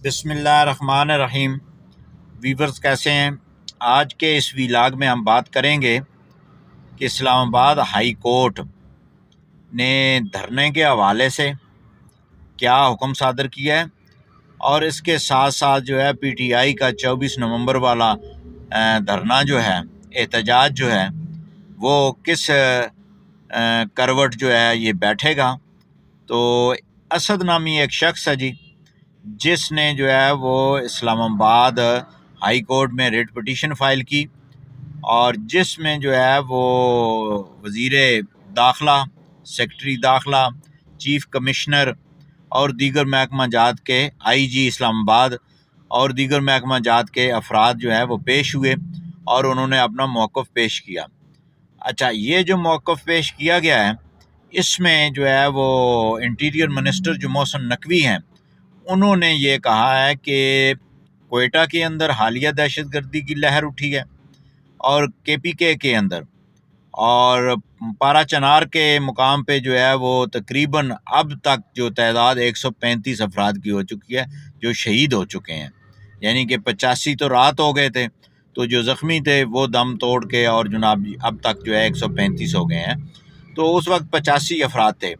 بسم اللہ الرحمن الرحیم۔ ویورز کیسے ہیں؟ آج کے اس ویلاگ میں ہم بات کریں گے کہ اسلام آباد ہائی کورٹ نے دھرنے کے حوالے سے کیا حکم صادر کیا ہے، اور اس کے ساتھ ساتھ جو ہے پی ٹی آئی کا 24 نومبر والا دھرنا جو ہے، احتجاج جو ہے، وہ کس کروٹ جو ہے یہ بیٹھے گا۔ تو اسد نامی ایک شخص ہے جس نے جو ہے وہ اسلام آباد ہائی کورٹ میں ریٹ پٹیشن فائل کی، اور جس میں جو ہے وہ وزیر داخلہ، سیکرٹری داخلہ، چیف کمشنر اور دیگر محکمہ جات کے آئی جی اسلام آباد اور دیگر محکمہ جات کے افراد جو ہے وہ پیش ہوئے اور انہوں نے اپنا موقف پیش کیا۔ اچھا، یہ جو موقف پیش کیا گیا ہے، اس میں جو ہے وہ انٹیریئر منسٹر جو محسن نقوی ہیں، انہوں نے یہ کہا ہے کہ کوئٹہ کے اندر حالیہ دہشت گردی کی لہر اٹھی ہے، اور کے پی کے اندر اور پارا چنار کے مقام پہ جو ہے وہ تقریباً اب تک جو تعداد 135 افراد کی ہو چکی ہے جو شہید ہو چکے ہیں، یعنی کہ 85 تو رات ہو گئے تھے، تو جو زخمی تھے وہ دم توڑ کے اور جناب اب تک جو ہے 135 ہو گئے ہیں، تو اس وقت 85 افراد تھے،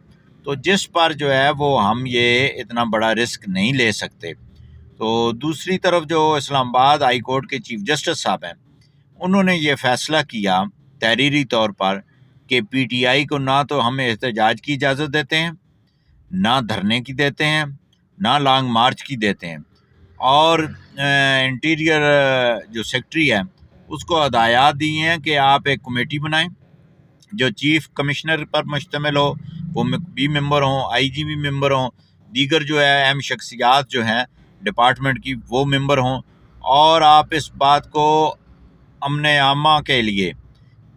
تو جس پر جو ہے وہ ہم یہ اتنا بڑا رسک نہیں لے سکتے۔ تو دوسری طرف جو اسلام آباد ہائی کورٹ کے چیف جسٹس صاحب ہیں، انہوں نے یہ فیصلہ کیا تحریری طور پر کہ پی ٹی آئی کو نہ تو ہم احتجاج کی اجازت دیتے ہیں، نہ دھرنے کی دیتے ہیں، نہ لانگ مارچ کی دیتے ہیں، اور انٹیریئر جو سیکرٹری ہے اس کو ہدایات دی ہیں کہ آپ ایک کمیٹی بنائیں جو چیف کمشنر پر مشتمل ہو، وہ بھی ممبر ہوں، آئی جی بھی ممبر ہوں، دیگر جو ہے اہم شخصیات جو ہیں ڈپارٹمنٹ کی وہ ممبر ہوں، اور آپ اس بات کو امن عامہ کے لیے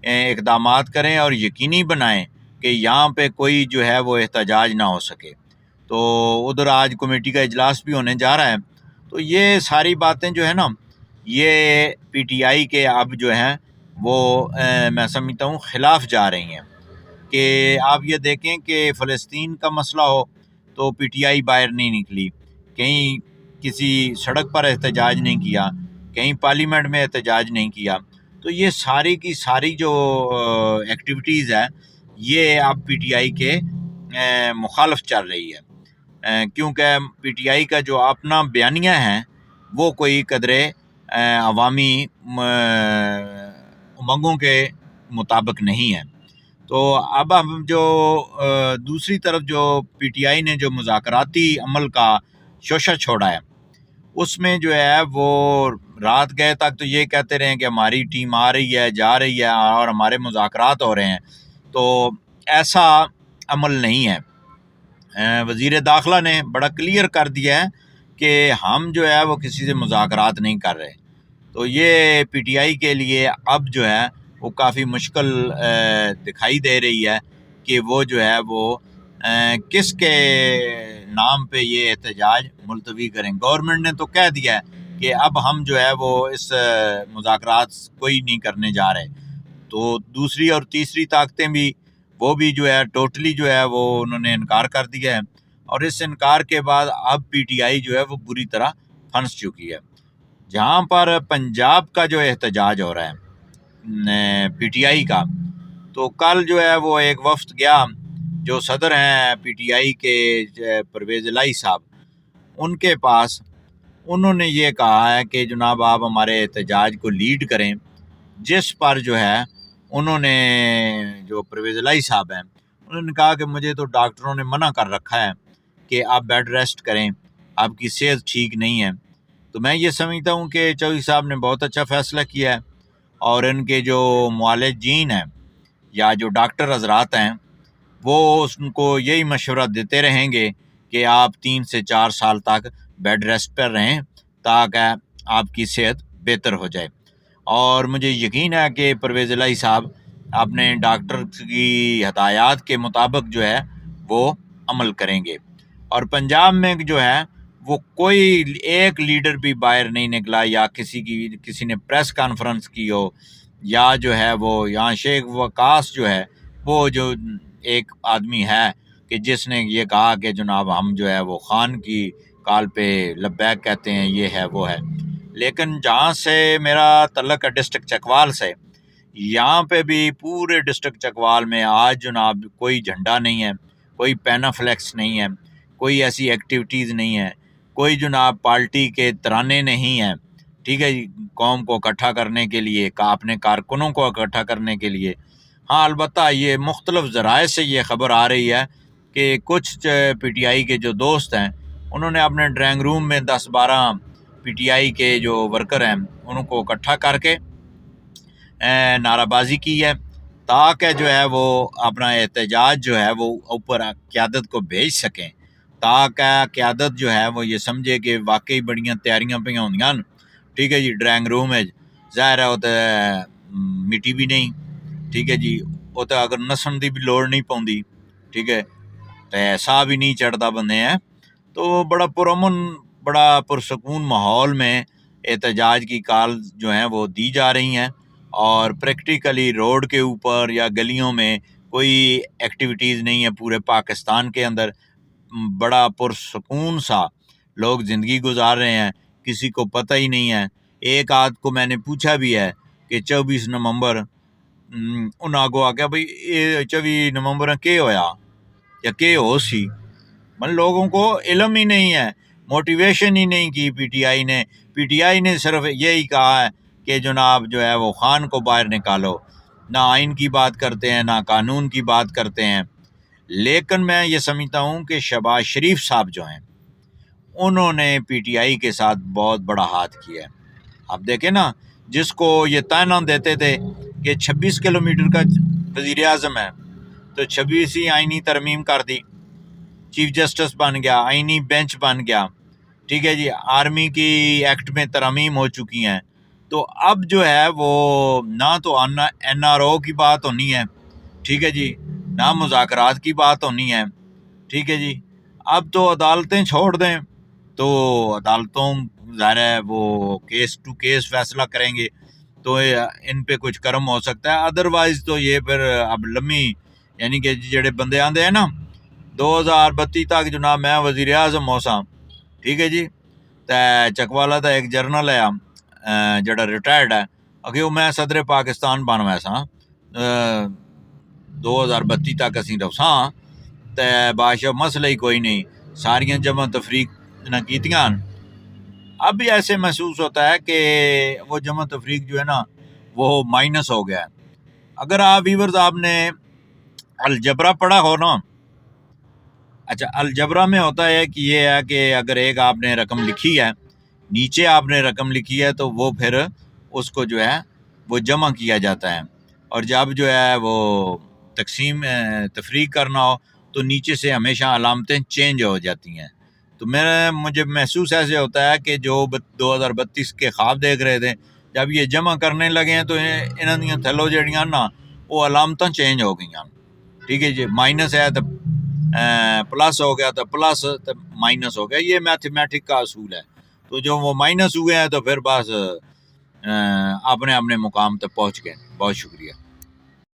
اقدامات کریں اور یقینی بنائیں کہ یہاں پہ کوئی جو ہے وہ احتجاج نہ ہو سکے۔ تو ادھر آج کمیٹی کا اجلاس بھی ہونے جا رہا ہے، تو یہ ساری باتیں جو ہے نا، یہ پی ٹی آئی کے اب جو ہیں وہ میں سمجھتا ہوں خلاف جا رہی ہیں۔ کہ آپ یہ دیکھیں کہ فلسطین کا مسئلہ ہو تو پی ٹی آئی باہر نہیں نکلی، کہیں کسی سڑک پر احتجاج نہیں کیا، کہیں پارلیمنٹ میں احتجاج نہیں کیا، تو یہ ساری کی ساری جو ایکٹیویٹیز ہیں یہ اب پی ٹی آئی کے مخالف چل رہی ہے، کیونکہ پی ٹی آئی کا جو اپنا بیانیہ ہے وہ کوئی قدرے عوامی امنگوں کے مطابق نہیں ہے۔ تو اب ہم جو دوسری طرف جو پی ٹی آئی نے جو مذاکراتی عمل کا شوشہ چھوڑا ہے، اس میں جو ہے وہ رات گئے تک تو یہ کہتے رہے کہ ہماری ٹیم آ رہی ہے، جا رہی ہے اور ہمارے مذاکرات ہو رہے ہیں، تو ایسا عمل نہیں ہے۔ وزیر داخلہ نے بڑا کلیئر کر دیا ہے کہ ہم جو ہے وہ کسی سے مذاکرات نہیں کر رہے، تو یہ پی ٹی آئی کے لیے اب جو ہے وہ کافی مشکل دکھائی دے رہی ہے کہ وہ جو ہے وہ کس کے نام پہ یہ احتجاج ملتوی کریں۔ گورنمنٹ نے تو کہہ دیا ہے کہ اب ہم جو ہے وہ اس مذاکرات کوئی نہیں کرنے جا رہے، تو دوسری اور تیسری طاقتیں بھی وہ بھی جو ہے ٹوٹلی جو ہے وہ انہوں نے انکار کر دیا ہے، اور اس انکار کے بعد اب پی ٹی آئی جو ہے وہ بری طرح پھنس چکی ہے۔ جہاں پر پنجاب کا جو احتجاج ہو رہا ہے پی ٹی آئی کا، تو کل جو ہے وہ ایک وفد گیا، جو صدر ہیں پی ٹی آئی کے پرویز الہی صاحب، ان کے پاس انہوں نے یہ کہا ہے کہ جناب آپ ہمارے احتجاج کو لیڈ کریں، جس پر جو ہے انہوں نے جو پرویز الہی صاحب ہیں انہوں نے کہا کہ مجھے تو ڈاکٹروں نے منع کر رکھا ہے کہ آپ بیڈ ریسٹ کریں، آپ کی صحت ٹھیک نہیں ہے۔ تو میں یہ سمجھتا ہوں کہ چودھری صاحب نے بہت اچھا فیصلہ کیا ہے، اور ان کے جو معالجین ہیں یا جو ڈاکٹر حضرات ہیں وہ ان کو یہی مشورہ دیتے رہیں گے کہ آپ 3 سے 4 سال تک بیڈ ریسٹ پر رہیں تاکہ آپ کی صحت بہتر ہو جائے، اور مجھے یقین ہے کہ پرویز الہی صاحب اپنے ڈاکٹر کی ہدایات کے مطابق جو ہے وہ عمل کریں گے۔ اور پنجاب میں جو ہے وہ کوئی ایک لیڈر بھی باہر نہیں نکلا، یا کسی نے پریس کانفرنس کی ہو، یا جو ہے وہ یہاں شیخ وقاص جو ہے وہ جو ایک آدمی ہے کہ جس نے یہ کہا کہ جناب ہم جو ہے وہ خان کی کال پہ لبیک کہتے ہیں، یہ ہے وہ ہے۔ لیکن جہاں سے میرا تعلق ہے ڈسٹرکٹ چکوال سے، یہاں پہ بھی پورے ڈسٹرکٹ چکوال میں آج جناب کوئی جھنڈا نہیں ہے، کوئی پینافلیکس نہیں ہے، کوئی ایسی ایکٹیویٹیز نہیں ہے، کوئی جناب پارٹی کے ترانے نہیں ہیں، ٹھیک ہے جی، قوم کو اکٹھا کرنے کے لیے، اپنے کارکنوں کو اکٹھا کرنے کے لیے۔ ہاں البتہ یہ مختلف ذرائع سے یہ خبر آ رہی ہے کہ کچھ پی ٹی آئی کے جو دوست ہیں انہوں نے اپنے ڈرائنگ روم میں 10-12 پی ٹی آئی کے جو ورکر ہیں ان کو اکٹھا کر کے نعرہ بازی کی ہے، تاکہ جو ہے وہ اپنا احتجاج جو ہے وہ اوپر قیادت کو بھیج سکیں، تاکہ قیادت جو ہے وہ یہ سمجھے کہ واقعی بڑیاں تیاریاں پہ ہوندیاں، ٹھیک ہے جی۔ ڈرائنگ روم ہے ظاہر ہے وہ تو مٹی بھی نہیں، ٹھیک ہے جی، وہ تو اگر نسن دی بھی لوڑ نہیں پوندی، ٹھیک ہے، تو سا بھی نہیں چڑھتا بندے ہیں، تو بڑا پرامن بڑا پرسکون ماحول میں احتجاج کی کال جو ہیں وہ دی جا رہی ہیں، اور پریکٹیکلی روڈ کے اوپر یا گلیوں میں کوئی ایکٹیویٹیز نہیں ہے۔ پورے پاکستان کے اندر بڑا پرسکون سا لوگ زندگی گزار رہے ہیں، کسی کو پتہ ہی نہیں ہے۔ ایک آدھ کو میں نے پوچھا بھی ہے کہ 24 نومبر انہاں کو آ گیا بھئی یہ 24 نومبر کے ہویا یا کے ہو سی، مطلب لوگوں کو علم ہی نہیں ہے، موٹیویشن ہی نہیں کی پی ٹی آئی نے صرف یہی کہا ہے کہ جناب جو ہے وہ خان کو باہر نکالو، نہ آئین کی بات کرتے ہیں، نہ قانون کی بات کرتے ہیں۔ لیکن میں یہ سمجھتا ہوں کہ شہباز شریف صاحب جو ہیں انہوں نے پی ٹی آئی کے ساتھ بہت بڑا ہاتھ کیا ہے۔ آپ دیکھیں نا، جس کو یہ تعینات دیتے تھے کہ 26 کلومیٹر کا وزیر اعظم ہے تو 26 آئینی ترمیم کر دی، چیف جسٹس بن گیا، آئینی بینچ بن گیا، ٹھیک ہے جی، آرمی کی ایکٹ میں ترامیم ہو چکی ہیں، تو اب جو ہے وہ نہ تو این آر او کی بات ہونی ہے، ٹھیک ہے جی، نہ مذاکرات کی بات ہونی ہے، ٹھیک ہے جی، اب تو عدالتیں چھوڑ دیں تو عدالتوں ظاہر ہے وہ کیس ٹو کیس فیصلہ کریں گے تو ان پہ کچھ کرم ہو سکتا ہے، ادروائز تو یہ پھر اب لمحی یعنی کہ جڑے بندے آندے ہیں نا 2032 تک جناب میں وزیر اعظم ہو سا، ٹھیک ہے جی، تے چکوالا دا ایک جرنل ہے جڑا ریٹائرڈ ہے اگے وہ میں صدر پاکستان بن ویسا 2032 تک اسی رہساں تے بادشاہ مسئلہ ہی کوئی نہیں، ساریاں جمع تفریق نہ کیتیاں۔ اب بھی ایسے محسوس ہوتا ہے کہ وہ جمع تفریق جو ہے نا وہ مائنس ہو گیا ہے۔ اگر آپ ویورز آپ نے الجبرا پڑھا ہو نا، اچھا الجبرا میں ہوتا ہے کہ یہ ہے کہ اگر ایک آپ نے رقم لکھی ہے، نیچے آپ نے رقم لکھی ہے تو وہ پھر اس کو جو ہے وہ جمع کیا جاتا ہے، اور جب جو ہے وہ تقسیم تفریق کرنا ہو تو نیچے سے ہمیشہ علامتیں چینج ہو جاتی ہیں۔ تو مجھے محسوس ایسے ہوتا ہے کہ جو 2032 کے خواب دیکھ رہے تھے جب یہ جمع کرنے لگے ہیں تو انہاں دیاں تھلو جڑیاں نا وہ علامتیں چینج ہو گئیاں، ٹھیک ہے جی، مائنس ہے تو پلس ہو گیا، تو پلس تو مائنس ہو گیا، یہ میتھمیٹک کا اصول ہے۔ تو جو وہ مائنس ہوئے ہیں تو پھر بس اپنے مقام تک پہنچ گئے۔ بہت شکریہ۔